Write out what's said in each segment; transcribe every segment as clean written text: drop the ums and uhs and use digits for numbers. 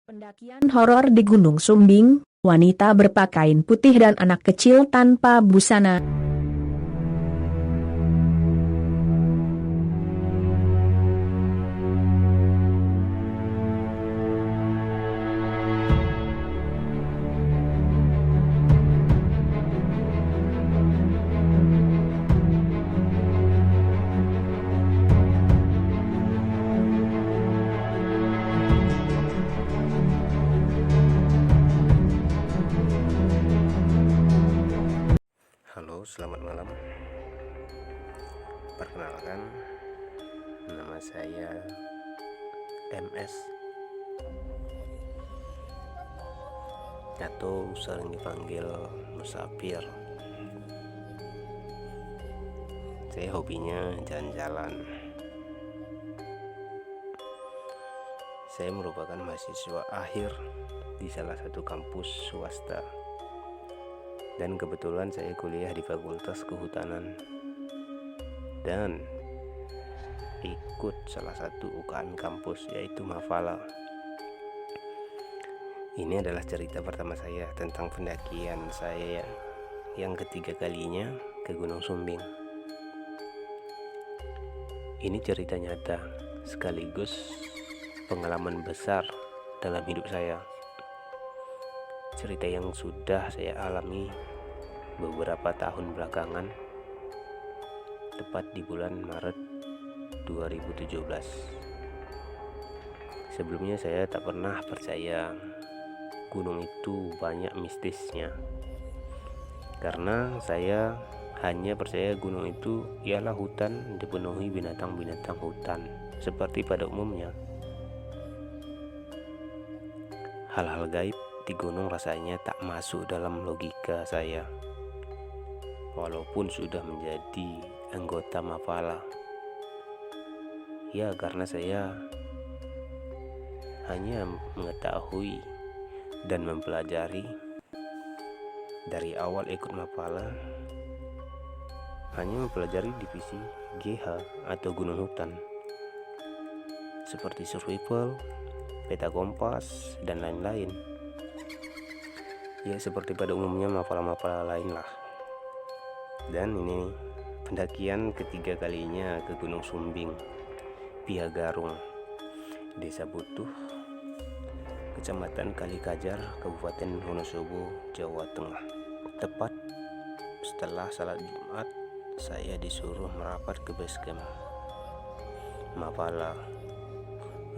Pendakian horor di Gunung Sumbing, wanita berpakaian putih dan anak kecil tanpa busana. Halo, selamat malam. Perkenalkan, nama saya MS atau sering dipanggil Musafir. Saya hobinya jalan-jalan. Saya merupakan mahasiswa akhir di salah satu kampus swasta. Dan kebetulan saya kuliah di Fakultas Kehutanan dan ikut salah satu UKM kampus, yaitu Mafala. Ini adalah cerita pertama saya tentang pendakian saya yang ketiga kalinya ke Gunung Sumbing. Ini cerita nyata sekaligus pengalaman besar dalam hidup saya. Cerita yang sudah saya alami beberapa tahun belakangan, tepat di bulan Maret 2017. Sebelumnya saya tak pernah percaya gunung itu banyak mistisnya, karena saya hanya percaya gunung itu ialah hutan dipenuhi binatang-binatang hutan seperti pada umumnya. Hal-hal gaib di gunung rasanya tak masuk dalam logika saya, walaupun sudah menjadi anggota Mafala. Ya, karena saya hanya mengetahui dan mempelajari dari awal ikut Mafala, hanya mempelajari divisi GH atau gunung hutan seperti survival, peta kompas, dan lain-lain. Ya, seperti pada umumnya Mafala-Mafala lain lah. Dan ini pendakian ketiga kalinya ke Gunung Sumbing, Piagarung, Desa Butuh, Kecamatan Kalikajar, Kabupaten Wonosobo, Jawa Tengah. Tepat setelah salat Jumat, saya disuruh merapat ke base camp Mafala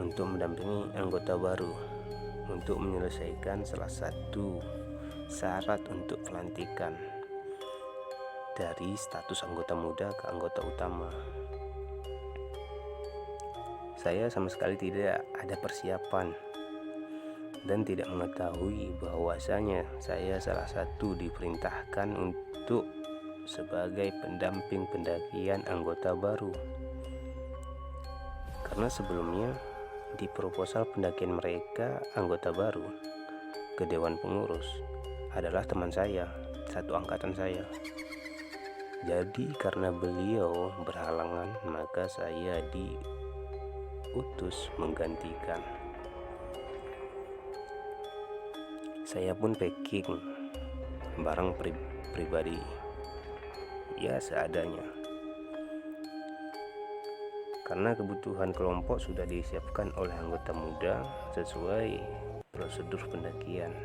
untuk mendampingi anggota baru untuk menyelesaikan salah satu syarat untuk pelantikan dari status anggota muda ke anggota utama. Saya sama sekali tidak ada persiapan dan tidak mengetahui bahwasanya saya salah satu diperintahkan untuk sebagai pendamping pendakian anggota baru. Karena sebelumnya di proposal pendakian mereka anggota baru ke dewan pengurus adalah teman saya, satu angkatan saya. Jadi karena beliau berhalangan, maka saya diutus menggantikan. Saya pun packing barang pribadi, ya seadanya, karena kebutuhan kelompok sudah disiapkan oleh anggota muda sesuai prosedur pendakian.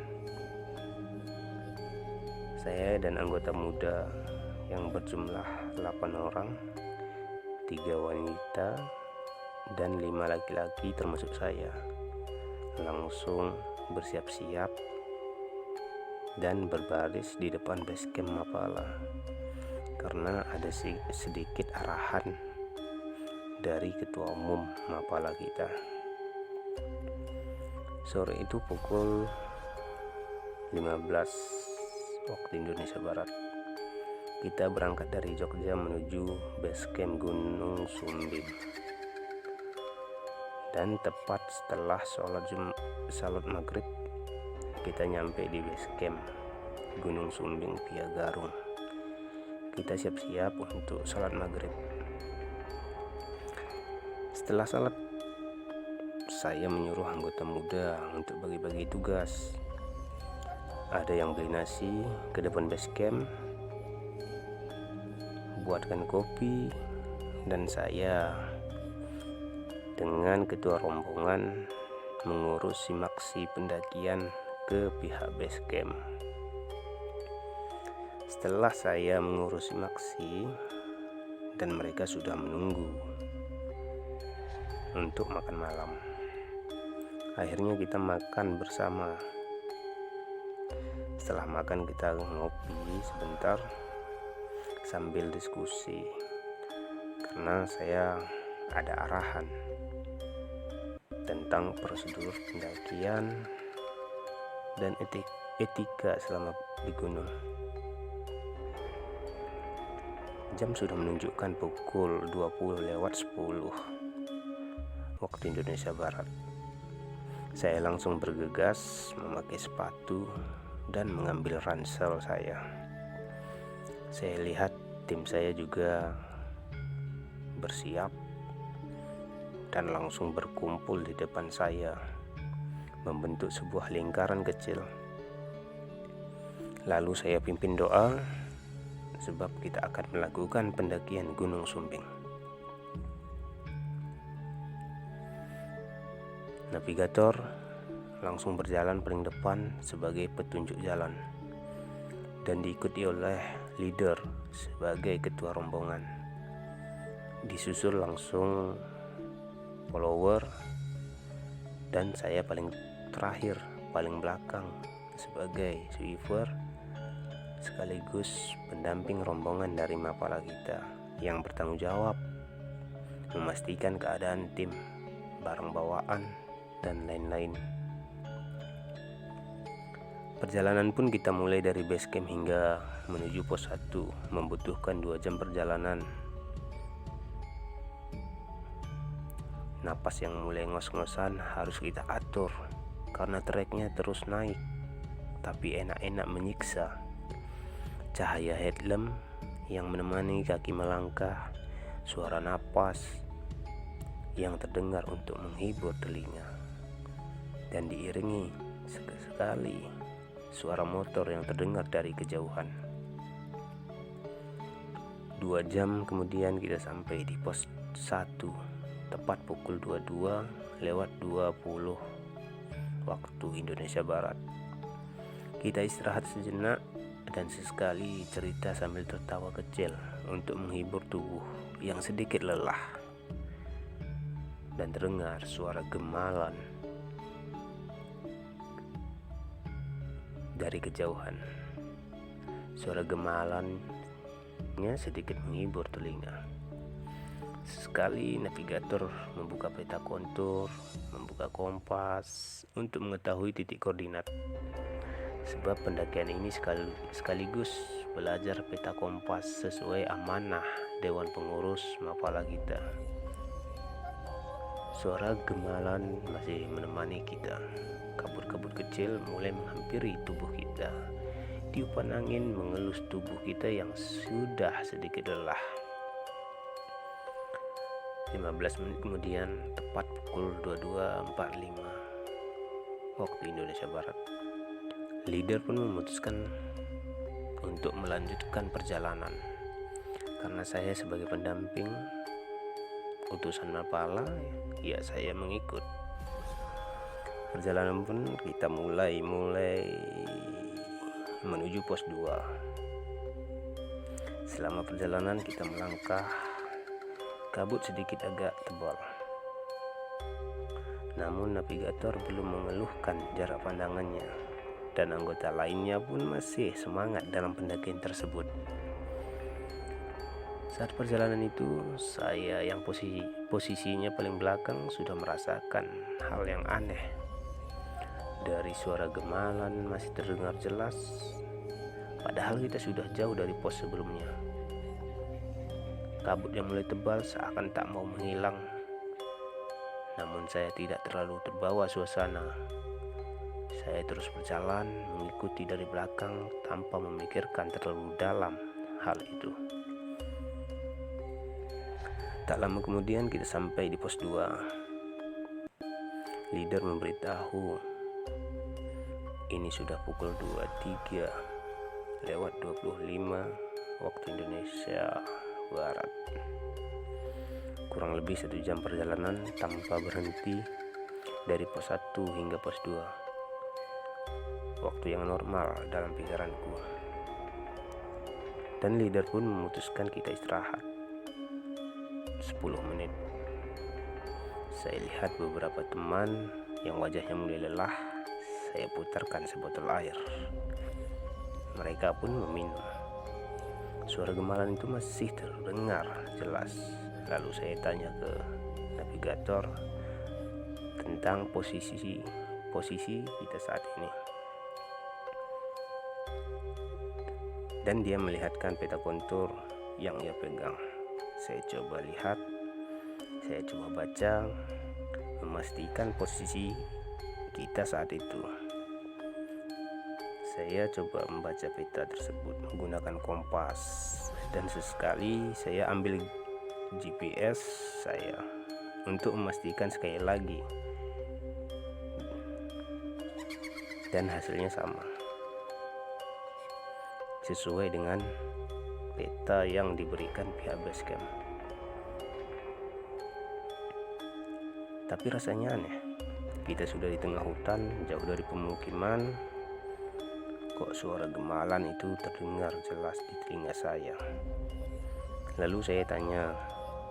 Saya dan anggota muda yang berjumlah 8 orang, 3 wanita dan 5 laki-laki termasuk saya, langsung bersiap-siap dan berbaris di depan base camp Mafala karena ada sedikit arahan dari ketua umum Mafala kita. Sore itu pukul 15 waktu Indonesia Barat, kita berangkat dari Jogja menuju base camp Gunung Sumbing. Dan tepat setelah salat maghrib, kita nyampe di base camp Gunung Sumbing Piagarung. Kita siap-siap untuk salat maghrib. Setelah salat saya menyuruh anggota muda untuk bagi-bagi tugas. Ada yang beli nasi ke depan base camp, buatkan kopi, dan saya dengan ketua rombongan mengurus simaksi pendakian ke pihak base camp. Setelah saya mengurus simaksi dan mereka sudah menunggu untuk makan malam, akhirnya kita makan bersama. Setelah makan kita ngopi sebentar sambil diskusi, karena saya ada arahan tentang prosedur pendakian dan etika selama di gunung. Jam sudah menunjukkan pukul 20:10 waktu Indonesia Barat. Saya langsung bergegas memakai sepatu dan mengambil ransel saya. Saya lihat tim saya juga bersiap dan langsung berkumpul di depan saya, membentuk sebuah lingkaran kecil. Lalu saya pimpin doa, sebab kita akan melakukan pendakian Gunung Sumbing. Navigator langsung berjalan paling depan sebagai petunjuk jalan dan diikuti oleh leader sebagai ketua rombongan. Disusul langsung follower dan saya paling terakhir, paling belakang sebagai sweeper sekaligus pendamping rombongan dari Mapala kita yang bertanggung jawab memastikan keadaan tim, barang bawaan, dan lain-lain. Perjalanan pun kita mulai dari base camp hingga menuju pos 1 membutuhkan 2 jam perjalanan. Napas yang mulai ngos-ngosan harus kita atur karena treknya terus naik, tapi enak-enak menyiksa. Cahaya headlamp yang menemani kaki melangkah, suara napas yang terdengar untuk menghibur telinga, dan diiringi sekali suara motor yang terdengar dari kejauhan. 2 jam kemudian kita sampai di pos 1 tepat pukul 22:20 waktu Indonesia Barat. Kita istirahat sejenak dan sesekali cerita sambil tertawa kecil untuk menghibur tubuh yang sedikit lelah. Dan terdengar suara gemalan dari kejauhan. Suara gemalannya sedikit menghibur telinga. Sekali navigator membuka peta kontur, membuka kompas untuk mengetahui titik koordinat. Sebab pendakian ini sekaligus belajar peta kompas sesuai amanah Dewan Pengurus Mapala kita. Suara gemalan masih menemani kita. Kabut-kabut kecil mulai menghampiri tubuh kita. Tiupan angin mengelus tubuh kita yang sudah sedikit lelah. 15 menit kemudian, tepat pukul 22:45 waktu Indonesia Barat, leader pun memutuskan untuk melanjutkan perjalanan. Karena saya sebagai pendamping utusan Mapala, ya saya mengikut. Perjalanan pun kita mulai menuju pos 2. Selama perjalanan kita melangkah, kabut sedikit agak tebal. Namun navigator belum mengeluhkan jarak pandangannya, dan anggota lainnya pun masih semangat dalam pendakian tersebut. Saat perjalanan itu, saya yang posisinya paling belakang sudah merasakan hal yang aneh. Dari suara gemalan masih terdengar jelas, padahal kita sudah jauh dari pos sebelumnya. Kabut yang mulai tebal seakan tak mau menghilang. Namun saya tidak terlalu terbawa suasana. Saya terus berjalan mengikuti dari belakang tanpa memikirkan terlalu dalam hal itu. Tak lama kemudian kita sampai di pos 2. Leader memberitahu ini sudah pukul 23:25 waktu Indonesia Barat. Kurang lebih 1 jam perjalanan tanpa berhenti dari pos 1 hingga pos 2. Waktu yang normal dalam pikiranku. Dan leader pun memutuskan kita istirahat 10 menit. Saya lihat beberapa teman yang wajahnya mulai lelah. Saya putarkan sebotol air. Mereka pun meminum. Suara gemalan itu masih terdengar jelas. Lalu saya tanya ke navigator tentang posisi kita saat ini. Dan dia melihatkan peta kontur yang ia pegang. Saya coba lihat, saya coba baca, memastikan posisi kita saat itu. Saya coba membaca peta tersebut menggunakan kompas, dan sesekali saya ambil GPS saya untuk memastikan sekali lagi. Dan hasilnya sama, sesuai dengan peta yang diberikan pihak basecamp. Tapi rasanya aneh. Kita sudah di tengah hutan, jauh dari pemukiman. Kok suara gemalan itu terdengar jelas di telinga saya. Lalu saya tanya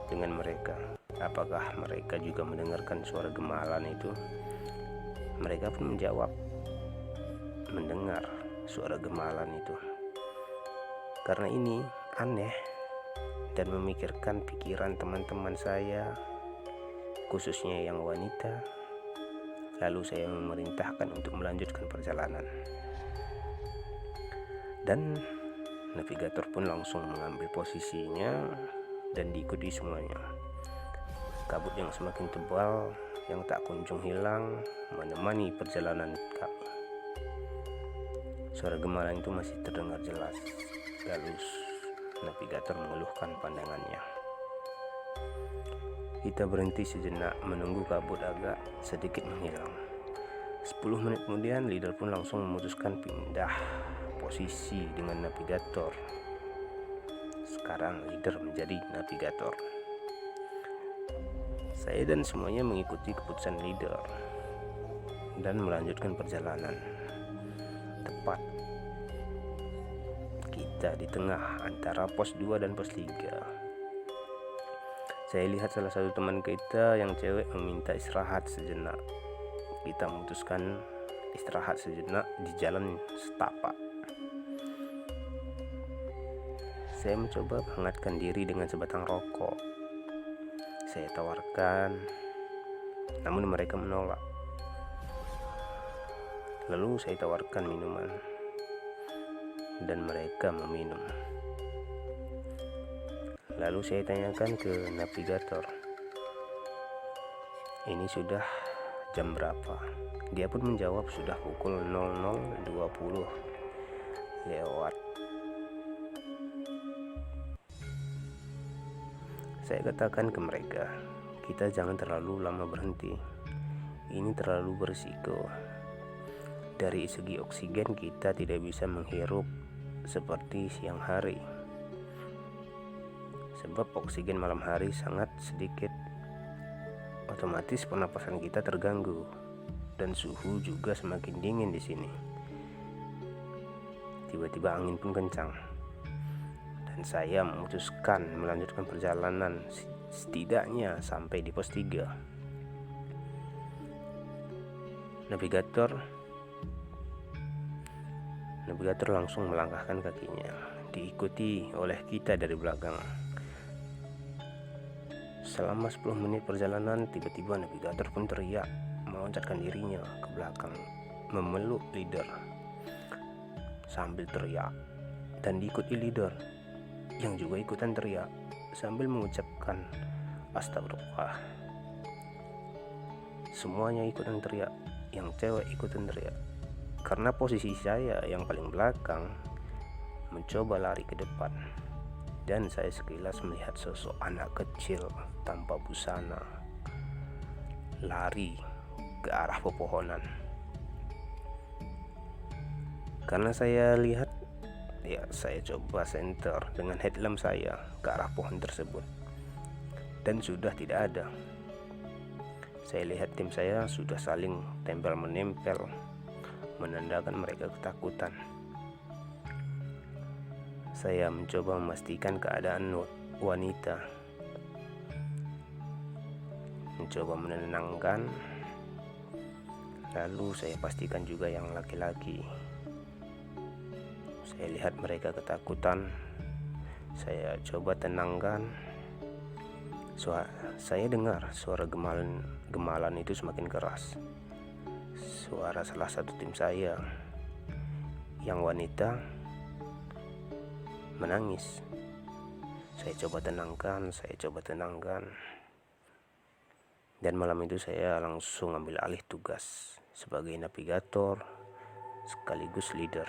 dengan mereka, apakah mereka juga mendengarkan suara gemalan itu? Mereka pun menjawab, mendengar suara gemalan itu. Karena ini aneh dan memikirkan pikiran teman-teman saya, khususnya yang wanita. Lalu saya memerintahkan untuk melanjutkan perjalanan. Dan navigator pun langsung mengambil posisinya dan diikuti semuanya. Kabut yang semakin tebal yang tak kunjung hilang menemani perjalanan kami. Suara gemalan itu masih terdengar jelas. Lalu navigator mengeluhkan pandangannya. Kita berhenti sejenak menunggu kabut agak sedikit menghilang. 10 menit kemudian leader pun langsung memutuskan pindah posisi dengan navigator. Sekarang leader menjadi navigator. Saya dan semuanya mengikuti keputusan leader dan melanjutkan perjalanan. Tepat kita di tengah antara pos 2 dan pos 3. Saya lihat salah satu teman kita yang cewek meminta istirahat sejenak. Kita memutuskan istirahat sejenak di jalan setapak. Saya mencoba menghangatkan diri dengan sebatang rokok. Saya tawarkan, namun mereka menolak. Lalu saya tawarkan minuman, dan mereka meminum. Lalu saya tanyakan ke navigator, ini sudah jam berapa? Dia pun menjawab sudah pukul 00.20 lewat. Saya katakan ke mereka, kita jangan terlalu lama berhenti. Ini terlalu berisiko. Dari segi oksigen kita tidak bisa menghirup seperti siang hari. Sebab oksigen malam hari sangat sedikit. Otomatis pernapasan kita terganggu dan suhu juga semakin dingin di sini. Tiba-tiba angin pun kencang. Dan saya memutuskan melanjutkan perjalanan setidaknya sampai di pos 3. Navigator langsung melangkahkan kakinya, diikuti oleh kita dari belakang. Selama 10 menit perjalanan, tiba-tiba navigator pun teriak, meloncatkan dirinya ke belakang, memeluk leader sambil teriak, dan diikuti leader yang juga ikutan teriak sambil mengucapkan astagfirullah. Semuanya ikutan teriak, yang cewek ikutan teriak. Karena posisi saya yang paling belakang, mencoba lari ke depan, dan saya sekilas melihat sosok anak kecil tanpa busana lari ke arah pepohonan. Karena saya lihat, ya saya coba senter dengan headlamp saya ke arah pohon tersebut, dan sudah tidak ada. Saya lihat tim saya sudah saling tempel menempel, menandakan mereka ketakutan. Saya mencoba memastikan keadaan wanita, mencoba menenangkan, lalu saya pastikan juga yang laki-laki. Saya lihat mereka ketakutan, saya coba tenangkan. Saya dengar suara gemalan itu semakin keras. Suara salah satu tim saya yang wanita menangis. Saya coba tenangkan. Dan malam itu saya langsung ambil alih tugas sebagai navigator sekaligus leader.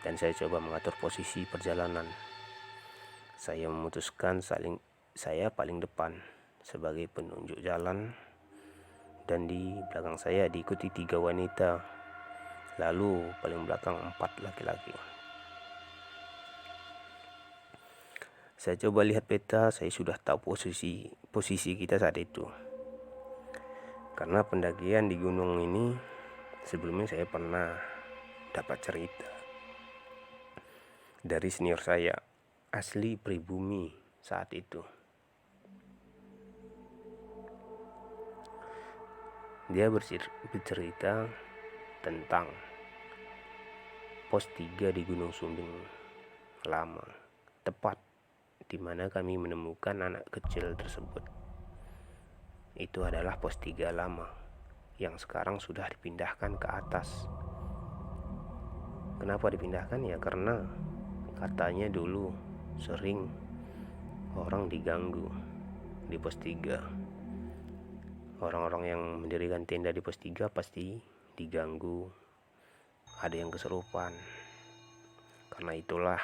Dan saya coba mengatur posisi perjalanan. Saya memutuskan saya paling depan sebagai penunjuk jalan, dan di belakang saya diikuti 3 wanita, lalu paling belakang 4 laki-laki. Saya coba lihat peta, saya sudah tahu posisi kita saat itu. Karena pendakian di gunung ini sebelumnya saya pernah dapat cerita dari senior saya, asli pribumi saat itu. Dia bercerita tentang pos 3 di Gunung Sumbing lama, tepat di mana kami menemukan anak kecil tersebut. Itu adalah pos 3 lama yang sekarang sudah dipindahkan ke atas. Kenapa dipindahkan? Ya karena katanya dulu sering orang diganggu di pos 3. Orang-orang yang mendirikan tenda di pos 3 pasti diganggu, ada yang kesurupan. Karena itulah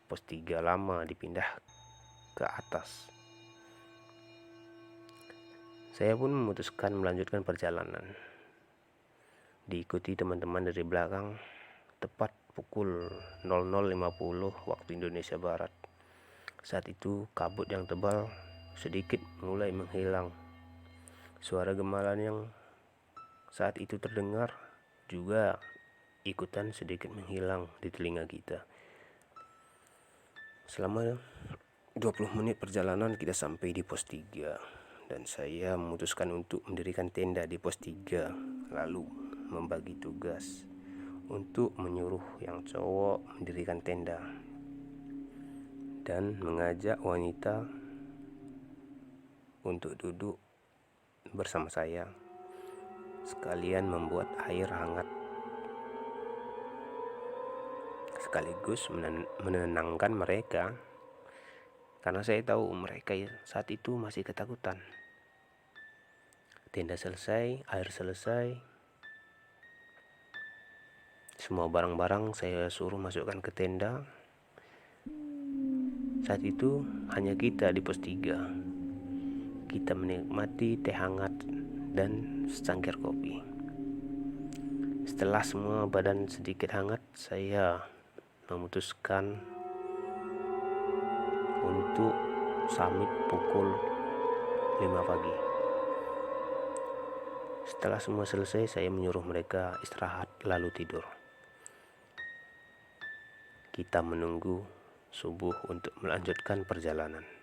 pos 3 lama dipindah ke atas. Saya pun memutuskan melanjutkan perjalanan, diikuti teman-teman dari belakang. Tepat pukul 00.50 waktu Indonesia Barat. Saat itu kabut yang tebal sedikit mulai menghilang. Suara gemalan yang saat itu terdengar juga ikutan sedikit menghilang di telinga kita. Selama 20 menit perjalanan kita sampai di pos 3, dan saya memutuskan untuk mendirikan tenda di pos 3, lalu membagi tugas untuk menyuruh yang cowok mendirikan tenda dan mengajak wanita untuk duduk bersama saya, sekalian membuat air hangat, sekaligus menenangkan mereka, karena saya tahu mereka saat itu masih ketakutan. Tenda selesai, air selesai, semua barang-barang saya suruh masukkan ke tenda. Saat itu hanya kita di pos 3. Kita menikmati teh hangat dan secangkir kopi. Setelah semua badan sedikit hangat, saya memutuskan untuk summit pukul 5 pagi. Setelah semua selesai, saya menyuruh mereka istirahat lalu tidur. Kita menunggu subuh untuk melanjutkan perjalanan.